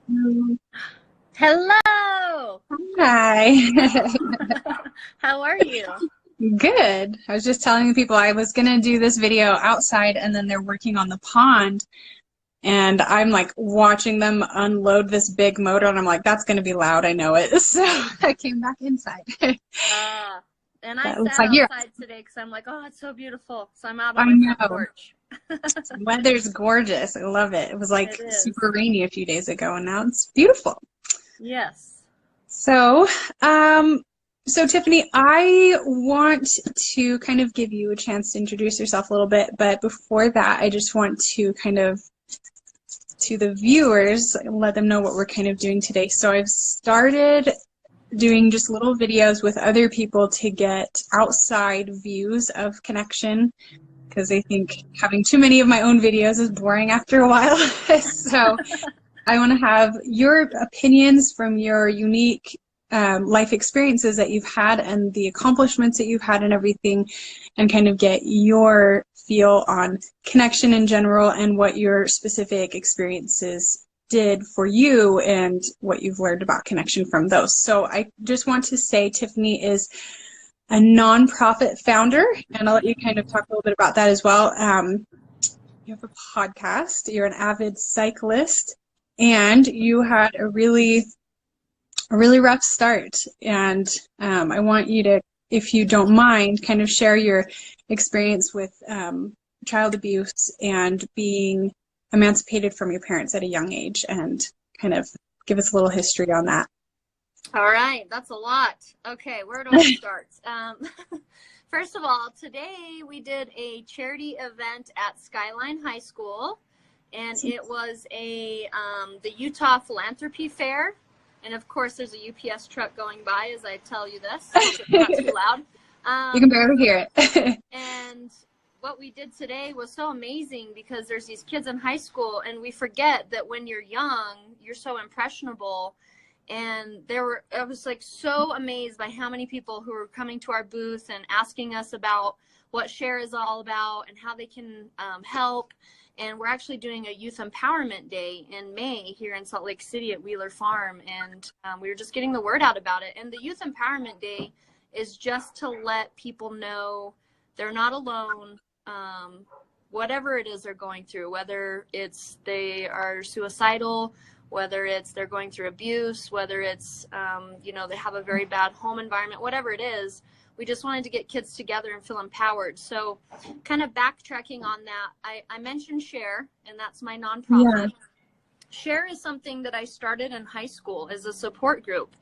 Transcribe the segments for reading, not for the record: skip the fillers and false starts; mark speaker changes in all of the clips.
Speaker 1: Mm,
Speaker 2: Hello.
Speaker 1: Hi.
Speaker 2: How are you?
Speaker 1: Good. I was just telling the people I was gonna do this video outside and then they're working on the pond and I'm like watching them unload this big motor and I'm like, that's gonna be loud, I know it. So I came back inside.
Speaker 2: Uh, and I
Speaker 1: But it looks
Speaker 2: sat
Speaker 1: like you're,
Speaker 2: outside today because I'm like, oh, it's so beautiful. So I'm out
Speaker 1: I
Speaker 2: on my front
Speaker 1: know.
Speaker 2: porch.
Speaker 1: The weather's gorgeous. I love it. It was like
Speaker 2: It is.
Speaker 1: super rainy a few days ago and now it's beautiful.
Speaker 2: Yes.
Speaker 1: So, um, so Tiffany, I want to kind of give you a chance to introduce yourself a little bit, but before that, I just want to kind of to the viewers let them know what we're kind of doing today. So I've started doing just little videos with other people to get outside views of connection because I think having too many of my own videos is boring after a while. So I want to have your opinions from your unique life experiences that you've had and the accomplishments that you've had and everything, and kind of get your feel on connection in general and what your specific experiences did for you and what you've learned about connection from those. So I just want to say Tiffany is a nonprofit founder, and I'll let you kind of talk a little bit about that as well. You have a podcast, you're an avid cyclist, and you had a really rough start. And I want you to, if you don't mind, kind of share your experience with child abuse and being emancipated from your parents at a young age and kind of give us a little history on that.
Speaker 2: All right. That's a lot. Okay. Where do I start? First of all, today we did a charity event at Skyline High School, and it was the Utah Philanthropy Fair. And of course, there's a UPS truck going by as I tell you this. Hope it's not too loud.
Speaker 1: You can barely hear it.
Speaker 2: And what we did today was so amazing because there's these kids in high school, and we forget that when you're young, you're so impressionable. And I was like so amazed by how many people who were coming to our booth and asking us about what S.H.A.R.E is all about and how they can help. And we're actually doing a youth empowerment day in May here in Salt Lake City at Wheeler Farm. And we were just getting the word out about it. And the youth empowerment day is just to let people know they're not alone. Whatever it is they're going through, whether it's they are suicidal, whether it's they're going through abuse, whether it's, they have a very bad home environment, whatever it is, we just wanted to get kids together and feel empowered. So kind of backtracking on that, I mentioned S.H.A.R.E, and that's my nonprofit.
Speaker 1: Yeah.
Speaker 2: S.H.A.R.E is something that I started in high school as a support group.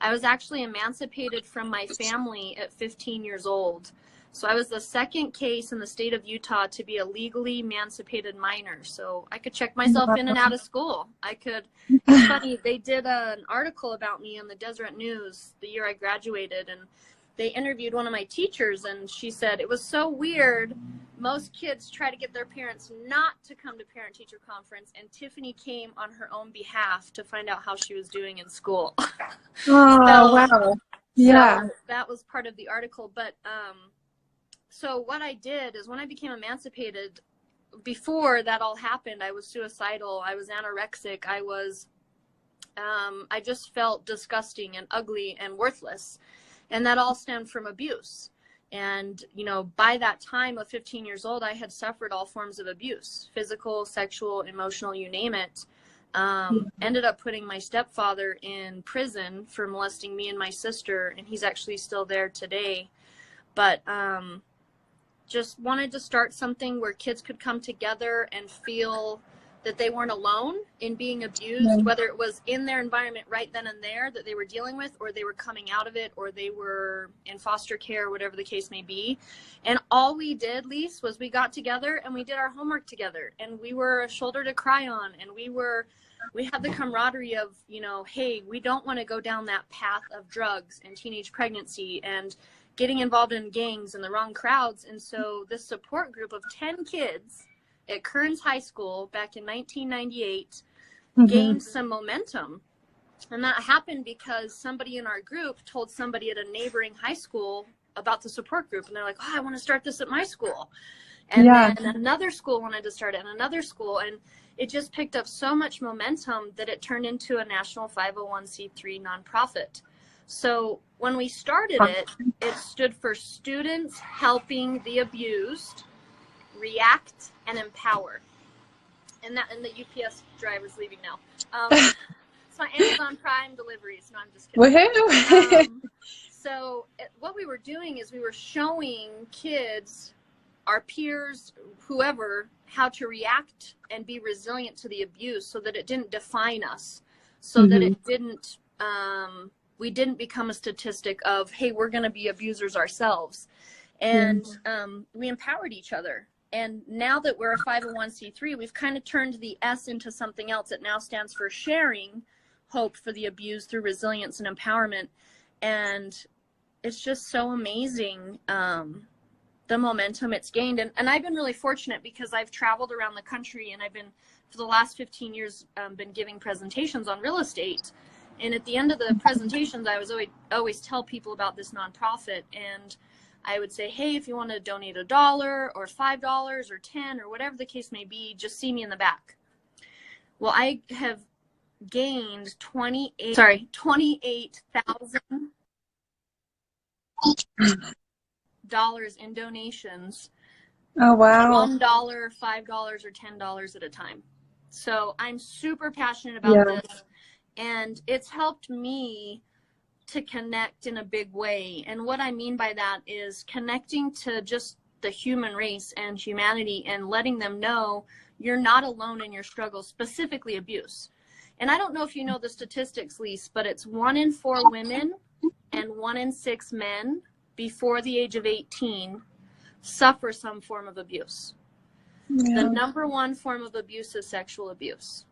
Speaker 2: I was actually emancipated from my family at 15 years old. So I was the second case in the state of Utah to be a legally emancipated minor. So I could check myself in and out of school. It's funny, they did an article about me on the Deseret News the year I graduated, and they interviewed one of my teachers, and she said, it was so weird. Most kids try to get their parents not to come to parent-teacher conference, and Tiffany came on her own behalf to find out how she was doing in school.
Speaker 1: Oh, wow. Yeah.
Speaker 2: So that was part of the article. But so what I did is when I became emancipated, before that all happened, I was suicidal. I was anorexic. I just felt disgusting and ugly and worthless. And that all stemmed from abuse. And, by that time of 15 years old, I had suffered all forms of abuse, physical, sexual, emotional, you name it. Ended up putting my stepfather in prison for molesting me and my sister, and he's actually still there today. But just wanted to start something where kids could come together and feel that they weren't alone in being abused, whether it was in their environment right then and there that they were dealing with, or they were coming out of it, or they were in foster care, whatever the case may be. And all we did, Lise, was we got together and we did our homework together, and we were a shoulder to cry on, and we had the camaraderie of, hey, we don't want to go down that path of drugs and teenage pregnancy and getting involved in gangs and the wrong crowds. And so this support group of 10 kids at Kearns High School back in 1998 gained some momentum. And that happened because somebody in our group told somebody at a neighboring high school about the support group. And they're like, oh, I want to start this at my school. And
Speaker 1: Yeah.
Speaker 2: then another school wanted to start it, and another school, and it just picked up so much momentum that it turned into a national 501c3 nonprofit. So when we started it, it stood for Students Helping the Abused React and Empower. And the UPS driver's leaving now. It's my Amazon Prime deliveries. No, I'm just kidding.
Speaker 1: Woohoo!
Speaker 2: So what we were doing is we were showing kids, our peers, whoever, how to react and be resilient to the abuse so that it didn't define us, so that it didn't, we didn't become a statistic of, hey, we're going to be abusers ourselves. And we empowered each other. And now that we're a 501c3, we've kind of turned the S into something else. It now stands for Sharing Hope for the Abused Through Resilience and Empowerment. And it's just so amazing, the momentum it's gained. And I've been really fortunate because I've traveled around the country, and I've been, for the last 15 years, been giving presentations on real estate. And at the end of the presentations, I was always tell people about this nonprofit. And I would say, hey, if you want to donate $1 or $5 or 10 or whatever the case may be, just see me in the back. Well, I have gained $28,000 in donations.
Speaker 1: Oh, wow.
Speaker 2: $1, $5, or $10 at a time. So I'm super passionate about this, and it's helped me to connect in a big way. And what I mean by that is connecting to just the human race and humanity, and letting them know you're not alone in your struggles, specifically abuse. And I don't know if you know the statistics, Lise, but it's 1 in 4 women and 1 in 6 men before the age of 18 suffer some form of abuse. The number 1 form of abuse is sexual abuse.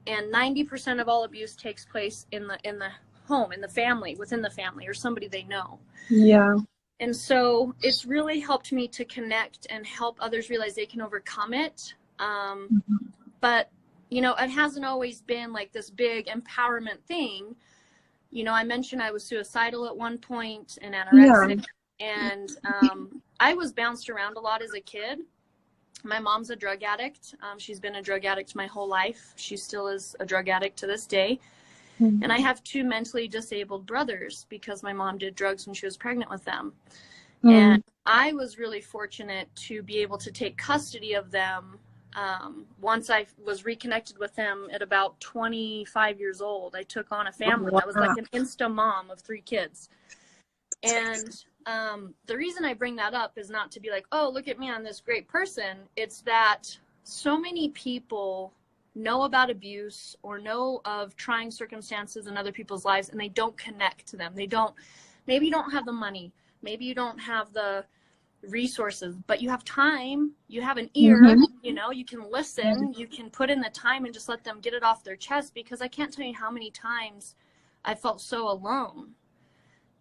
Speaker 2: And 90% of all abuse takes place in the home, in the family, within the family, or somebody they know.
Speaker 1: Yeah.
Speaker 2: And so it's really helped me to connect and help others realize they can overcome it. But, you know, it hasn't always been like this big empowerment thing. You know, I mentioned I was suicidal at one point and anorexic. And I was bounced around a lot as a kid. My mom's a drug addict. She's been a drug addict my whole life. She still is a drug addict to this day. And I have 2 mentally disabled brothers because my mom did drugs when she was pregnant with them. And I was really fortunate to be able to take custody of them. Once I was reconnected with them at about 25 years old, I took on a family. I was like an insta mom of 3 kids. And the reason I bring that up is not to be like, oh, look at me, I'm this great person. It's that so many people know about abuse or know of trying circumstances in other people's lives, and they don't connect to them. Maybe you don't have the money, maybe you don't have the resources, but you have time, you have an ear, you know, you can listen, you can put in the time and just let them get it off their chest. Because I can't tell you how many times I felt so alone,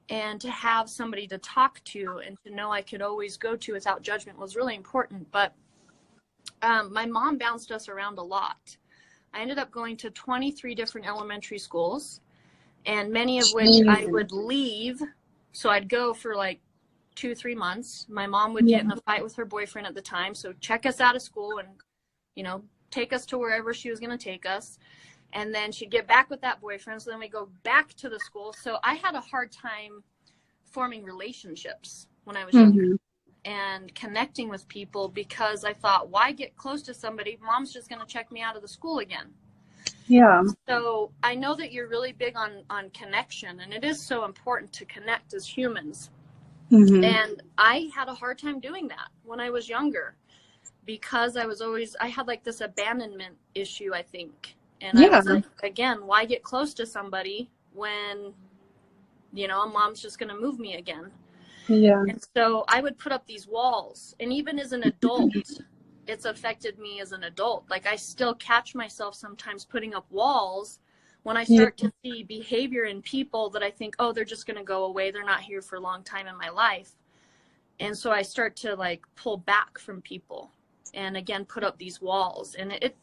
Speaker 2: and to have somebody to talk to and to know I could always go to without judgment was really important. But my mom bounced us around a lot. I ended up going to 23 different elementary schools, and many of which I would leave. So I'd go for like 2-3 months. My mom would get in a fight with her boyfriend at the time, so check us out of school and, you know, take us to wherever she was going to take us. And then she'd get back with that boyfriend, so then we go back to the school. So I had a hard time forming relationships when I was younger and connecting with people, because I thought, why get close to somebody? Mom's just going to check me out of the school again.
Speaker 1: Yeah.
Speaker 2: So I know that you're really big on connection, and it is so important to connect as humans. And I had a hard time doing that when I was younger, because I had like this abandonment issue, I think. And I was like, again, why get close to somebody when, you know, mom's just going to move me again? And so I would put up these walls. And even as an adult, it's affected me as an adult. Like, I still catch myself sometimes putting up walls when I start to see behavior in people that I think, oh, they're just going to go away. They're not here for a long time in my life. And so I start to like pull back from people, and again, put up these walls. And it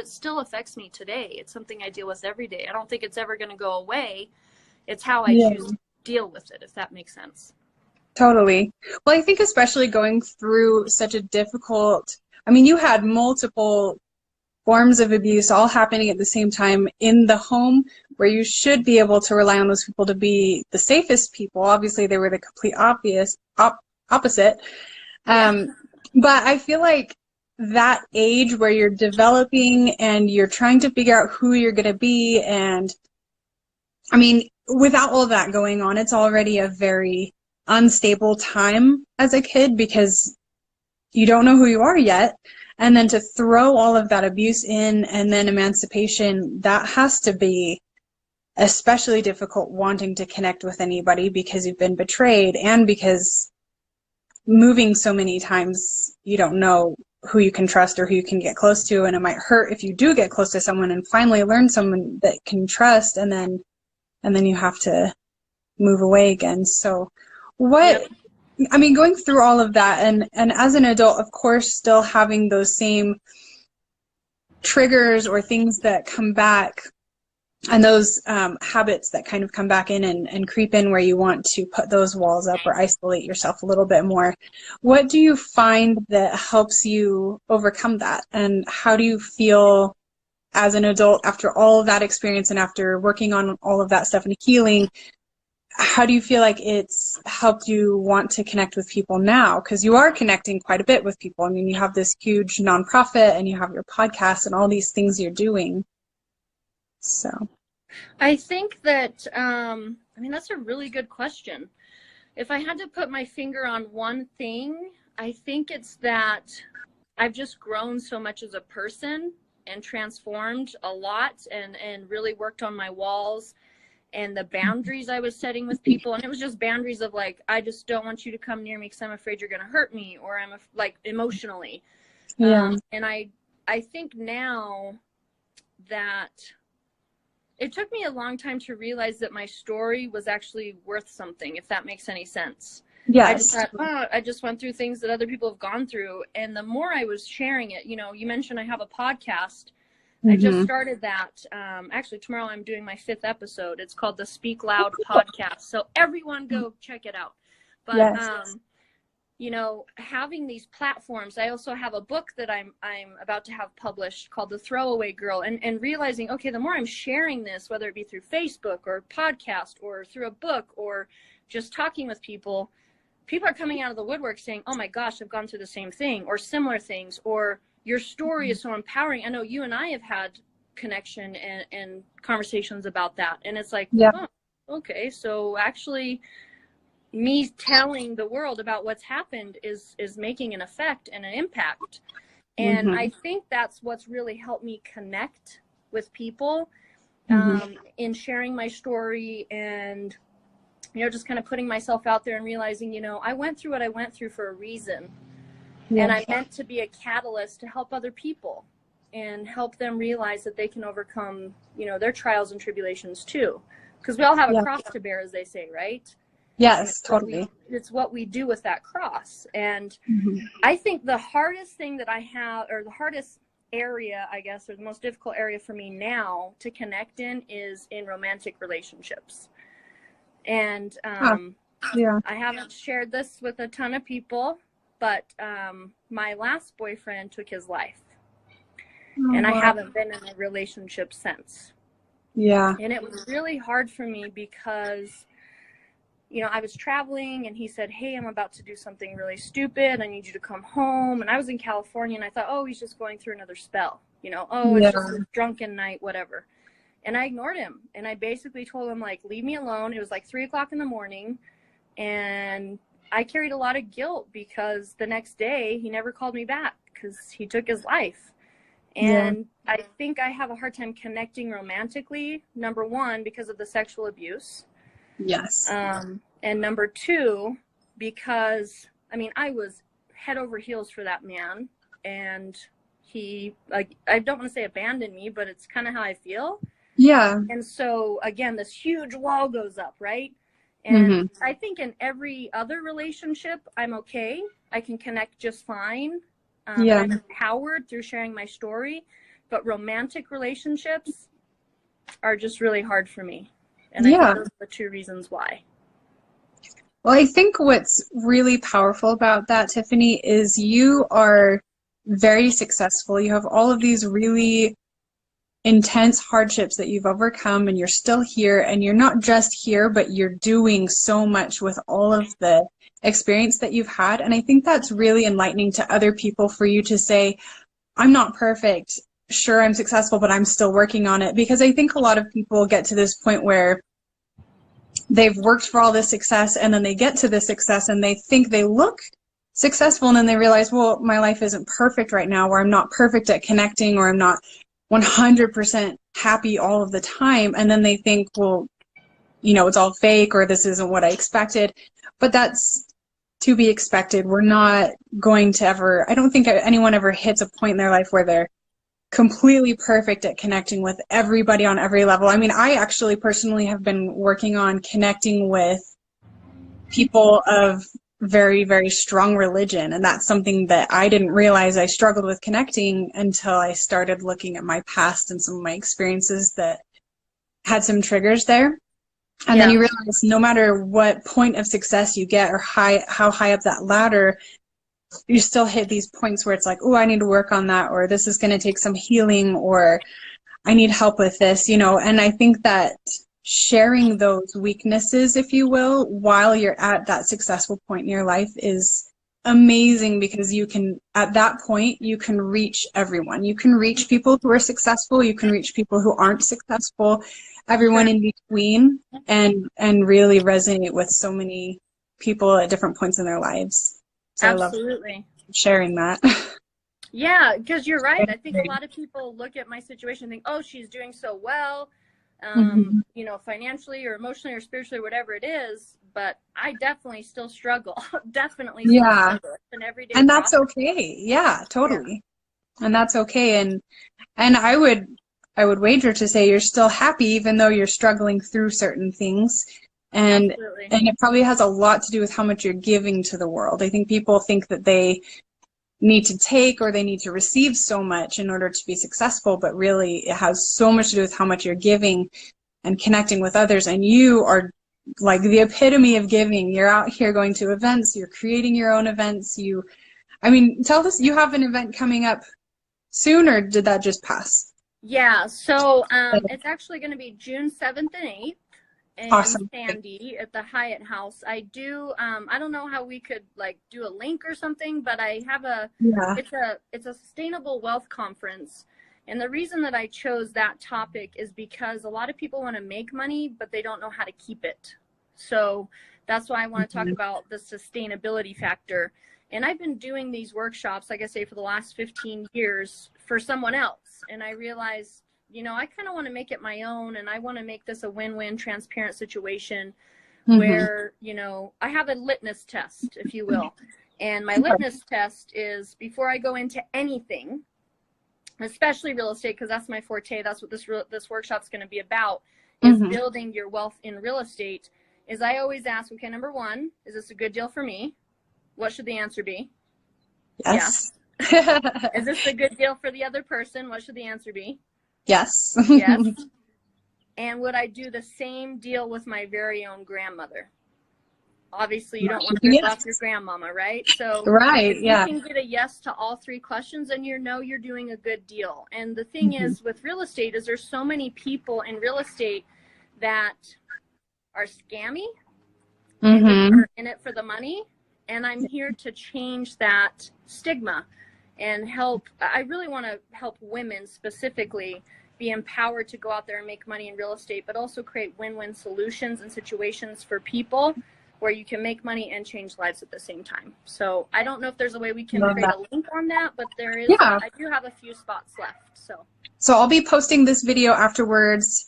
Speaker 2: still affects me today. It's something I deal with every day. I don't think it's ever going to go away. It's how I choose to deal with it, if that makes sense.
Speaker 1: Totally. Well, I think especially going through such a difficult, I mean, you had multiple forms of abuse all happening at the same time in the home where you should be able to rely on those people to be the safest people. Obviously, they were the complete opposite.
Speaker 2: Yeah.
Speaker 1: Um, but I feel like that age where you're developing and you're trying to figure out who you're going to be, and I mean, without all of that going on, it's already a very unstable time as a kid because you don't know who you are yet. And then to throw all of that abuse in and then emancipation, that has to be especially difficult wanting to connect with anybody because you've been betrayed and because moving so many times, you don't know who you can trust or who you can get close to. And it might hurt if you do get close to someone and finally learn someone that can trust, and then you have to move away again. So
Speaker 2: Yep.
Speaker 1: what, I mean, going through all of that and as an adult, of course, still having those same triggers or things that come back and those habits that kind of come back in and creep in where you want to put those walls up or isolate yourself a little bit more. What do you find that helps you overcome that? And how do you feel as an adult after all of that experience and after working on all of that stuff and healing? How do you feel like it's helped you want to connect with people now? Because you are connecting quite a bit with people. I mean, you have this huge nonprofit and you have your podcast and all these things you're doing. So
Speaker 2: I think that, I mean, that's a really good question. If I had to put my finger on one thing, I think it's that I've just grown so much as a person and transformed a lot and really worked on my walls and the boundaries I was setting with people. And it was just boundaries of like, I just don't want you to come near me because I'm afraid you're going to hurt me, or I'm like emotionally.
Speaker 1: yeah.
Speaker 2: And I think now that it took me a long time to realize that my story was actually worth something, if that makes any sense.
Speaker 1: Yes.
Speaker 2: I just thought, oh, I just went through things that other people have gone through. And the more I was sharing it, you know, you mentioned I have a podcast. I just started that. Actually, tomorrow I'm doing my 5th episode. It's called the Speak Loud Podcast. So everyone go check it out. But,
Speaker 1: yes.
Speaker 2: You know, having these platforms, I also have a book that I'm about to have published called The Throwaway Girl, and realizing, okay, the more I'm sharing this, whether it be through Facebook or podcast or through a book or just talking with people, people are coming out of the woodwork saying, oh my gosh, I've gone through the same thing or similar things, or your story is so empowering. I know you and I have had connection and conversations about that. And it's like,
Speaker 1: yeah.
Speaker 2: oh, okay, so actually me telling the world about what's happened is making an effect and an impact. And I think that's what's really helped me connect with people in sharing my story and, you know, just kind of putting myself out there and realizing, you know, I went through what I went through for a reason. Yeah. And I'm meant to be a catalyst to help other people and help them realize that they can overcome, you know, their trials and tribulations too. Because we all have a cross to bear, as they say, right?
Speaker 1: Yes, totally.
Speaker 2: It's what we do with that cross. And I think the hardest thing that I have, or the hardest area, I guess, or the most difficult area for me now to connect in is in romantic relationships. And I haven't shared this with a ton of people, but my last boyfriend took his life. And I haven't been in a relationship since. Yeah. And it was really hard for me because, you know, I was traveling and he said, hey, I'm about to do something really stupid. I need you to come home. And I was in California and I thought, oh, he's just going through another spell. You know, oh, it's just a drunken night, whatever. And I ignored him. And I basically told him, like, leave me alone. It was like 3:00 in the morning. And I carried a lot of guilt because the next day he never called me back because he took his life. And I think I have a hard time connecting romantically, number one, because of the sexual abuse. Yes. And number two, because, I mean, I was head over heels for that man. And he, like, I don't want to say abandoned me, but it's kind of how I feel. Yeah. And so, again, this huge wall goes up, right? And I think in every other relationship, I'm okay. I can connect just fine. I'm empowered through sharing my story. But romantic relationships are just really hard for me. And I think those are the two reasons why.
Speaker 1: Well, I think what's really powerful about that, Tiffany, is you are very successful. You have all of these really intense hardships that you've overcome, and you're still here, and you're not just here, but you're doing so much with all of the experience that you've had. And I think that's really enlightening to other people for you to say, I'm not perfect. Sure, I'm successful, but I'm still working on it. Because I think a lot of people get to this point where they've worked for all this success, and then they get to this success and they think they look successful, and then they realize, well, my life isn't perfect right now, or I'm not perfect at connecting, or I'm not 100% happy all of the time. And then they think, well, it's all fake, or this isn't what I expected. But that's to be expected. We're not going to ever, I don't think anyone ever hits a point in their life where they're completely perfect at connecting with everybody on every level. I mean, I actually personally have been working on connecting with people of very, very strong religion. And that's something that I didn't realize I struggled with connecting until I started looking at my past and some of my experiences that had some triggers there. And then you realize no matter what point of success you get, or how high up that ladder, you still hit these points where it's like, oh, I need to work on that, or this is going to take some healing, or I need help with this, and I think that sharing those weaknesses, if you will, while you're at that successful point in your life is amazing, because you can, at that point, you can reach everyone. You can reach people who are successful, you can reach people who aren't successful, everyone in between, and really resonate with so many people at different points in their lives. So
Speaker 2: Absolutely.
Speaker 1: I love sharing that.
Speaker 2: Yeah, because you're right. I think a lot of people look at my situation and think, oh, she's doing so well, financially or emotionally or spiritually, whatever it is. But I definitely still struggle. Definitely still struggle. It's an everyday
Speaker 1: and that's
Speaker 2: process.
Speaker 1: okay. Yeah, totally. Yeah. And that's okay. And I would wager to say you're still happy even though you're struggling through certain things. And
Speaker 2: Absolutely.
Speaker 1: And it probably has a lot to do with how much you're giving to the world. I think people think that they need to take or they need to receive so much in order to be successful, but really it has so much to do with how much you're giving and connecting with others. And you are like the epitome of giving. You're out here going to events, you're creating your own events. Tell us, you have an event coming up soon, or did that just pass?
Speaker 2: Yeah, so it's actually going to be June 7th and 8th. In Sandy at the Hyatt House. I do I don't know how we could do a link or something, but I have it's a sustainable wealth conference. And the reason that I chose that topic is because a lot of people want to make money, but they don't know how to keep it. So that's why I want to talk about the sustainability factor. And I've been doing these workshops, like I say, for the last 15 years for someone else. And I realized, I kind of want to make it my own, and I want to make this a win-win, transparent situation where, I have a litmus test, if you will. And my litmus test is before I go into anything, especially real estate, because that's my forte, that's what this workshop's going to be about, is building your wealth in real estate, is I always ask, okay, number one, is this a good deal for me? What should the answer be?
Speaker 1: Yes.
Speaker 2: Is this a good deal for the other person? What should the answer be?
Speaker 1: Yes.
Speaker 2: Yes. And would I do the same deal with my very own grandmother? Obviously, you don't want to rip off your grandmama, right? So if you can get a yes to all three questions, then you're doing a good deal. And the thing is with real estate is there's so many people in real estate that are scammy and are in it for the money. And I'm here to change that stigma and help. I really want to help women specifically be empowered to go out there and make money in real estate, but also create win-win solutions and situations for people where you can make money and change lives at the same time. So I don't know if there's a way we can create a link on that, but there is. I do have a few spots left. So
Speaker 1: I'll be posting this video afterwards.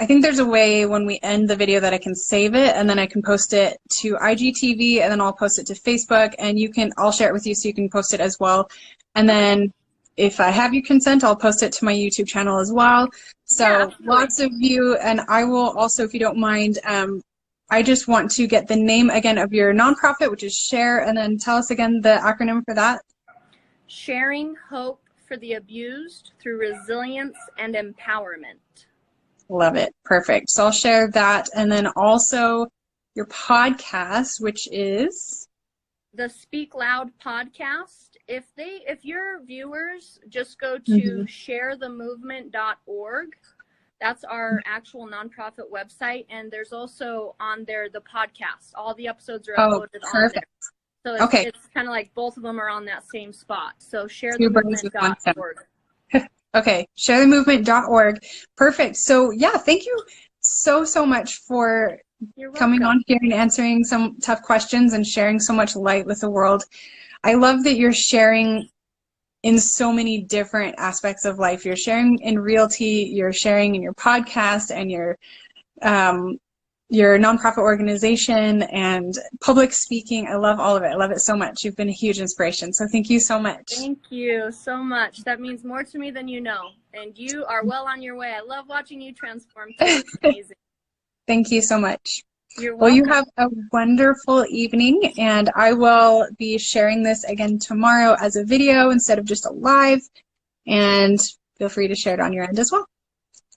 Speaker 1: I think there's a way when we end the video that I can save it, and then I can post it to IGTV, and then I'll post it to Facebook, and I'll share it with you so you can post it as well. And then if I have your consent, I'll post it to my YouTube channel as well. So lots of you, and I will also, if you don't mind, I just want to get the name again of your nonprofit, which is S.H.A.R.E, and then tell us again the acronym for that.
Speaker 2: Sharing Hope for the Abused Through Resilience and Empowerment.
Speaker 1: Love it. Perfect. So I'll share that. And then also your podcast, which is
Speaker 2: the Speak Loud podcast. If your viewers just go to sharethemovement.org, that's our actual nonprofit website, and there's also on there the podcast. All the episodes are uploaded on there. So it's kind of like both of them are on that same spot. So sharethemovement.org.
Speaker 1: Okay, sharethemovement.org. Perfect. So yeah, thank you so much for coming on here and answering some tough questions and sharing so much light with the world. I love that you're sharing in so many different aspects of life. You're sharing in realty, you're sharing in your podcast and your nonprofit organization and public speaking. I love all of it. I love it so much. You've been a huge inspiration. So thank you so much.
Speaker 2: Thank you so much. That means more to me than you know. And you are well on your way. I love watching you transform too. It's amazing.
Speaker 1: Thank you so much.
Speaker 2: You're welcome.
Speaker 1: Well, you have a wonderful evening, and I will be sharing this again tomorrow as a video instead of just a live, and feel free to share it on your end as well.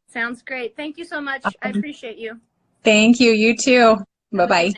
Speaker 2: Sounds great. Thank you so much. I appreciate you.
Speaker 1: Thank you. You too. Bye-bye.